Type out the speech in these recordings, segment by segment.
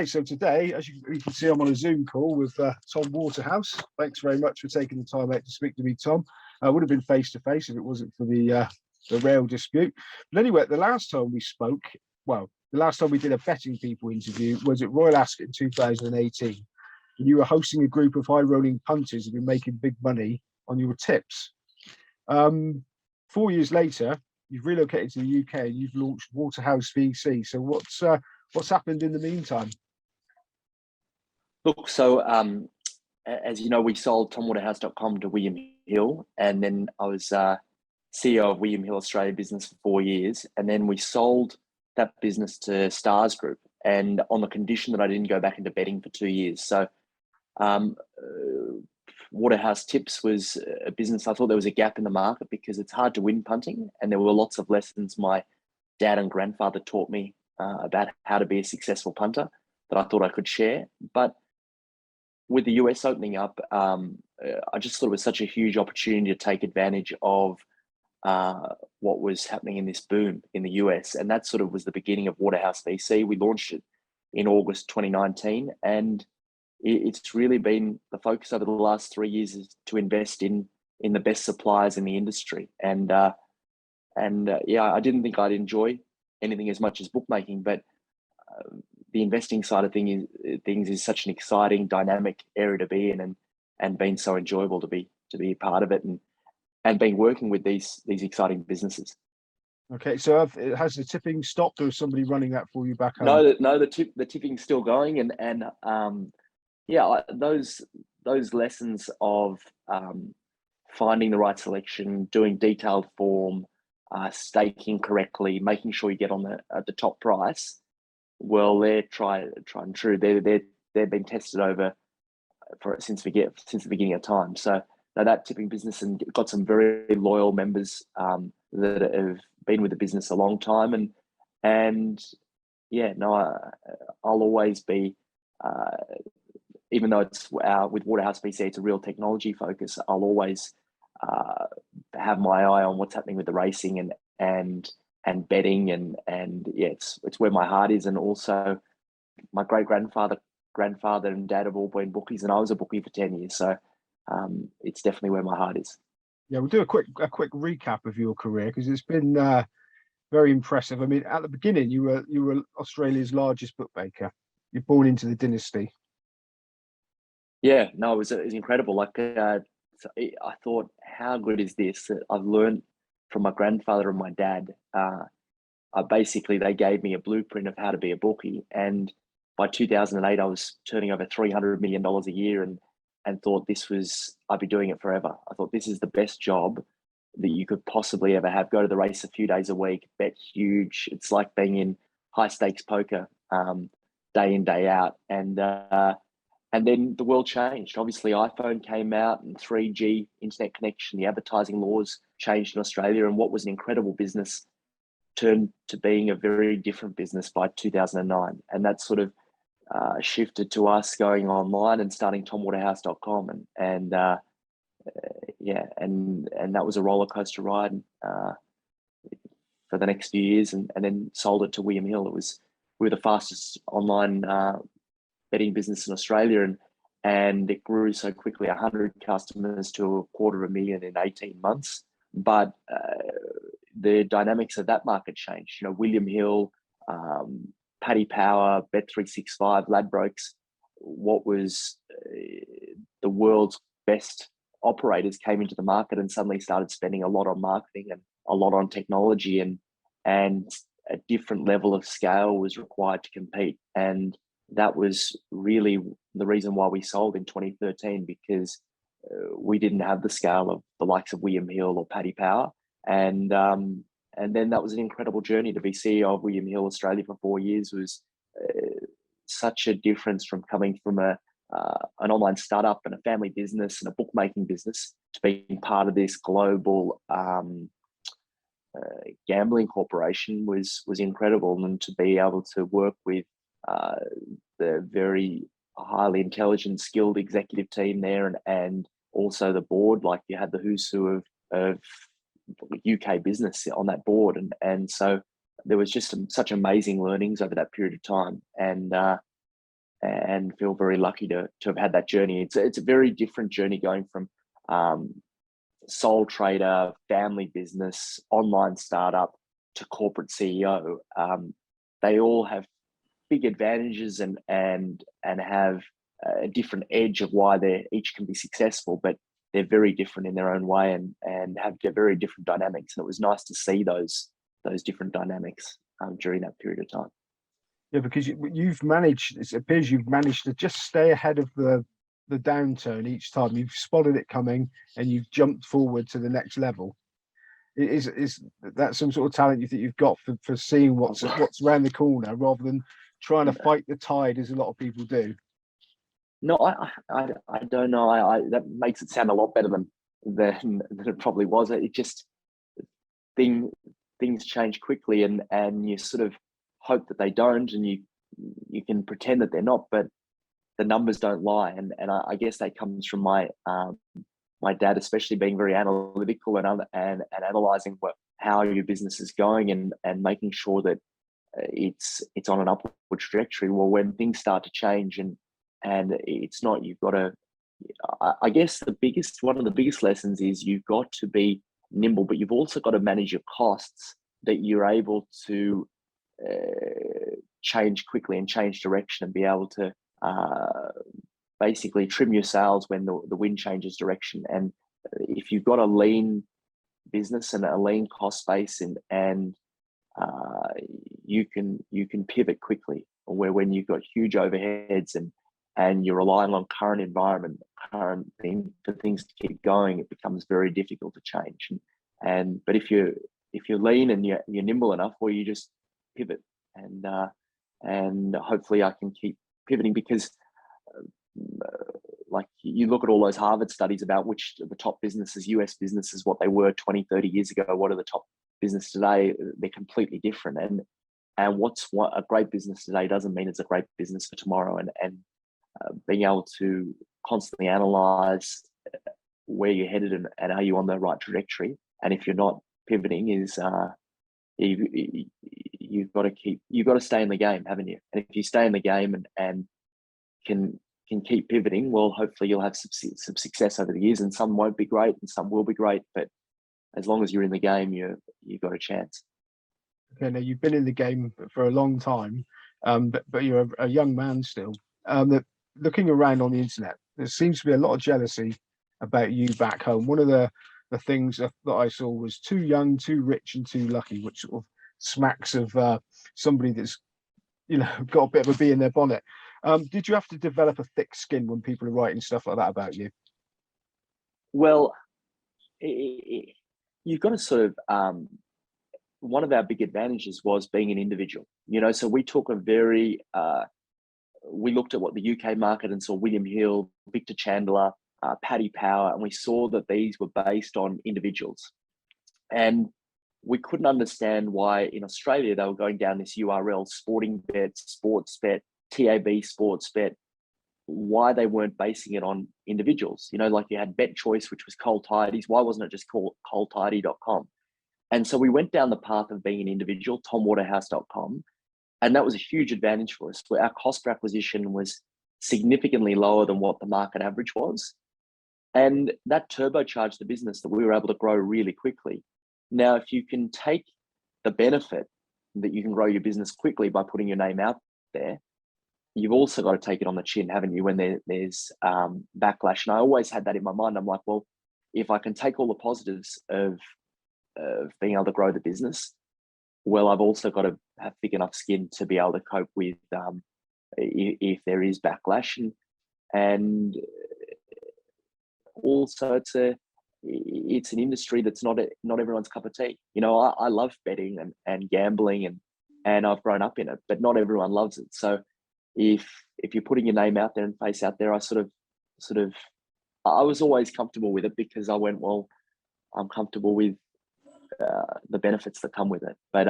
So today, as you can see, I'm on a Zoom call with Tom Waterhouse. Thanks very much for taking the time out to speak to me, Tom. I would have been face to face if it wasn't for the rail dispute. But anyway, the last time we spoke, well, the last time we did a betting people interview was at Royal Ascot in 2018. And you were hosting a group of high rolling punters who've been making big money on your tips. 4 years later, you've relocated to the UK and you've launched Waterhouse VC. So what's happened in the meantime? Look, so as you know, we sold TomWaterhouse.com to William Hill, and then I was CEO of William Hill Australia business for 4 years, and then we sold that business to Stars Group, and on the condition that I didn't go back into betting for 2 years. So Waterhouse Tips was a business I thought there was a gap in the market because it's hard to win punting, and there were lots of lessons my dad and grandfather taught me about how to be a successful punter that I thought I could share. But with the US opening up, I just thought it was such a huge opportunity to take advantage of what was happening in this boom in the US. And that sort of was the beginning of Waterhouse VC. We launched it in August 2019. And it's really been the focus over the last 3 years is to invest in the best suppliers in the industry. And yeah, I didn't think I'd enjoy anything as much as bookmaking, but the investing side of things is such an exciting, dynamic area to be in, and been so enjoyable to be a part of it, and been working with these exciting businesses. Okay, so has the tipping stopped, or is somebody running that for you back home? No, the tipping's still going, and yeah, those lessons of finding the right selection, doing detailed form, staking correctly, making sure you get on the top price. Well, they're tried and true. They've been tested over since the beginning of time. So that tipping business and got some very loyal members that have been with the business a long time, and yeah, no, I'll always be. Even though it's with Waterhouse VC, it's a real technology focus. I'll always have my eye on what's happening with the racing and betting, and yeah, it's where my heart is. And also, my grandfather and dad have all been bookies, and I was a bookie for 10 years. So it's definitely where my heart is. Yeah, we'll do a quick recap of your career because it's been very impressive. I mean, at the beginning, you were Australia's largest bookmaker. You're born into the dynasty. Yeah, no, it was incredible. Like I thought, how good is this? I've learned from my grandfather and my dad. They gave me a blueprint of how to be a bookie, and by 2008, I was turning over $300 million a year, and thought I'd be doing it forever. I thought this is the best job that you could possibly ever have. Go to the race a few days a week, bet huge. It's like being in high stakes poker, day in, day out, and then the world changed. Obviously, iPhone came out and 3G internet connection, the advertising laws changed in Australia, and what was an incredible business turned to being a very different business by 2009. And that sort of shifted to us going online and starting TomWaterhouse.com. And yeah, and that was a roller coaster ride for the next few years, and then sold it to William Hill. We were the fastest online betting business in Australia, and it grew so quickly, 100 customers to 250,000 in 18 months. But the dynamics of that market changed. You know, William Hill, Paddy Power, Bet365, Ladbrokes, what was the world's best operators came into the market and suddenly started spending a lot on marketing and a lot on technology, and a different level of scale was required to compete. And that was really the reason why we sold in 2013, because we didn't have the scale of the likes of William Hill or Paddy Power. And then that was an incredible journey. To be CEO of William Hill Australia for 4 years was such a difference from coming from an online startup and a family business and a bookmaking business to being part of this global gambling corporation was incredible. And to be able to work with the very highly intelligent, skilled executive team there, and also the board, like you had the who's who of UK business on that board, and so there was just such amazing learnings over that period of time. And and feel very lucky to have had that journey. It's a very different journey going from sole trader, family business, online startup to corporate CEO. They all have big advantages and have a different edge of why they each can be successful, but they're very different in their own way and have very different dynamics. And it was nice to see those different dynamics during that period of time. Yeah, because you've managed, it appears you've managed to just stay ahead of the downturn each time. You've spotted it coming and you've jumped forward to the next level. Is that some sort of talent you think you've got for seeing what's around the corner rather than trying to fight the tide as a lot of people do? No, I don't know. That makes it sound a lot better than it probably was. It just things change quickly, and you sort of hope that they don't, and you can pretend that they're not, but the numbers don't lie. And I guess that comes from my dad, especially being very analytical and analyzing how your business is going and making sure that it's on an upward trajectory. Well, when things start to change and it's not, you've got to, I guess one of the biggest lessons is you've got to be nimble, but you've also got to manage your costs, that you're able to change quickly and change direction and be able to basically trim your sails when the wind changes direction. And if you've got a lean business and a lean cost base and you can pivot quickly, where when you've got huge overheads and you're relying on current thing for things to keep going, it becomes very difficult to change. But if you're lean and you're nimble enough, well, you just pivot and hopefully I can keep pivoting, because like you look at all those Harvard studies about which are the top businesses, US businesses, what they were 20, 30 years ago, what are the top business today, they're completely different. And what a great business today doesn't mean it's a great business for tomorrow. And being able to constantly analyze where you're headed and are you on the right trajectory. And if you're not pivoting, is you've got to stay in the game, haven't you? And if you stay in the game and can keep pivoting, well, hopefully you'll have some success over the years, and some won't be great and some will be great, but as long as you're in the game, you've got a chance. Okay, now you've been in the game for a long time, but you're a young man still. Looking around on the internet, there seems to be a lot of jealousy about you back home. One of the things that I saw was too young, too rich, and too lucky, which sort of smacks of somebody that's got a bit of a bee in their bonnet. Did you have to develop a thick skin when people are writing stuff like that about you? Well, you've got to sort of one of our big advantages was being an individual, so we took we looked at what the UK market and saw William Hill, Victor Chandler, Paddy Power, and we saw that these were based on individuals. And we couldn't understand why in Australia they were going down this URL, Sporting Bet, Sports Bet, TAB Sports Bet, why they weren't basing it on individuals. Like you had Bet Choice, which was Cold Tidies. Why wasn't it just called coldtidy.com? And so we went down the path of being an individual, tomwaterhouse.com. And that was a huge advantage for us. Our cost per acquisition was significantly lower than what the market average was. And that turbocharged the business, that we were able to grow really quickly. Now, if you can take the benefit that you can grow your business quickly by putting your name out there, you've also got to take it on the chin, haven't you, when there's backlash. And I always had that in my mind. I'm like, well, if I can take all the positives of being able to grow the business, well, I've also got to have thick enough skin to be able to cope with if there is backlash. And also it's an industry that's not everyone's cup of tea. I love betting and gambling and I've grown up in it, but not everyone loves it. So if you're putting your name out there and face out there, I I was always comfortable with it, because I went, well, I'm comfortable with the benefits that come with it. But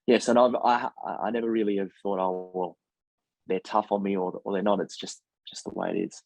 yes, and I never really have thought, oh, well, they're tough on me or they're not. It's just the way it is.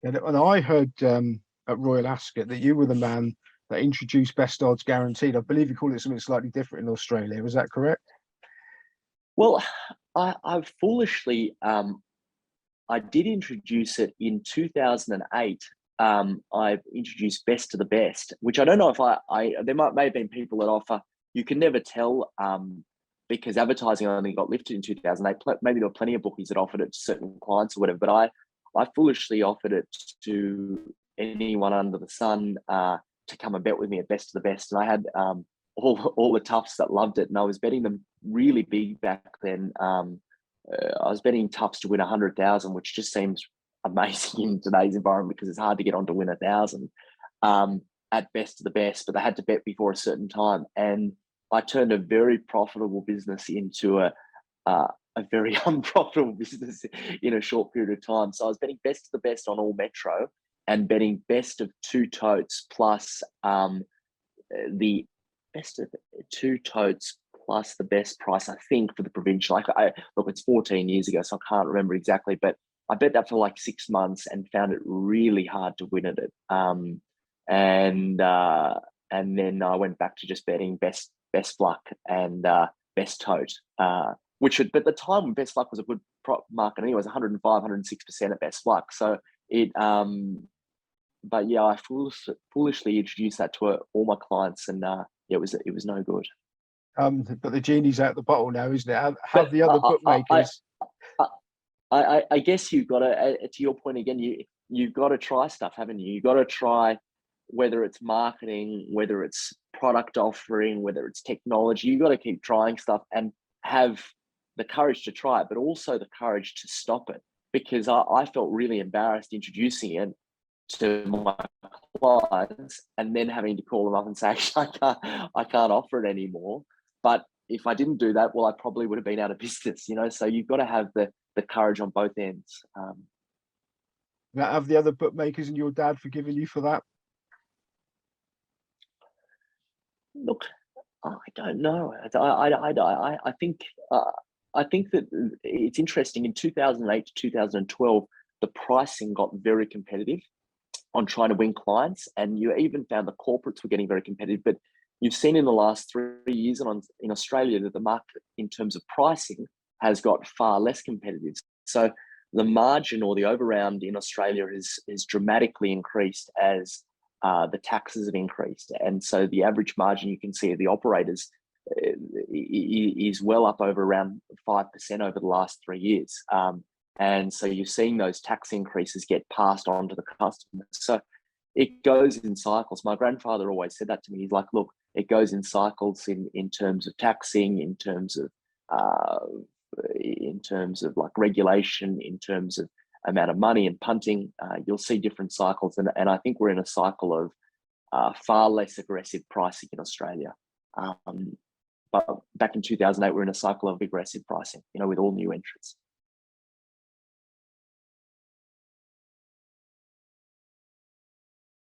And I heard at Royal Ascot that you were the man that introduced best odds guaranteed. I believe you call it something slightly different in Australia. Was that correct? Well, I've foolishly I did introduce it in 2008. I introduced best to the best, which I don't know if there may have been people that offer, you can never tell, because advertising only got lifted in 2008. Maybe there were plenty of bookies that offered it to certain clients or whatever, but I foolishly offered it to anyone under the sun to come and bet with me at best to the best. And I had all the toughs that loved it, and I was betting them really big back then. I was betting toughs to win 100,000, which just seems amazing in today's environment because it's hard to get on to win 1,000 at best to the best, but they had to bet before a certain time. And I turned a very profitable business into a very unprofitable business in a short period of time. So I was betting best to the best on all metro and betting best of 2 totes plus the best of 2 totes plus the best price, I think, for the provincial. Look, it's 14 years ago, so I can't remember exactly, but I bet that for like 6 months and found it really hard to win at it. And then I went back to just betting best luck and best tote, but at the time when best luck was a good market anyway, it was 105, 106% at best luck. So it, but yeah, I foolishly introduced that to all my clients, and it was no good. But the genie's out the bottle now, isn't it? Have the other bookmakers? I guess you've got to your point again, you've got to try stuff, haven't you? You've got to try, whether it's marketing, whether it's product offering, whether it's technology. You've got to keep trying stuff and have the courage to try it, but also the courage to stop it. Because I felt really embarrassed introducing it to my clients and then having to call them up and say, actually, I can't offer it anymore. But if I didn't do that, well, I probably would have been out of business, So you've got to have the courage on both ends. Have the other bookmakers and your dad forgiven you for that? Look, I don't know. I think that it's interesting. In 2008 to 2012, the pricing got very competitive on trying to win clients, and you even found the corporates were getting very competitive. But you've seen in the last 3 years in Australia that the market in terms of pricing has got far less competitive. So the margin or the overround in Australia is dramatically increased as the taxes have increased. And so the average margin you can see of the operators is well up over around 5% over the last 3 years. And so you're seeing those tax increases get passed on to the customers. So it goes in cycles. My grandfather always said that to me. He's like, look, it goes in cycles in terms of taxing, in terms of like regulation, in terms of amount of money and punting. You'll see different cycles. And I think we're in a cycle of far less aggressive pricing in Australia. But back in 2008, we're in a cycle of aggressive pricing, with all new entrants.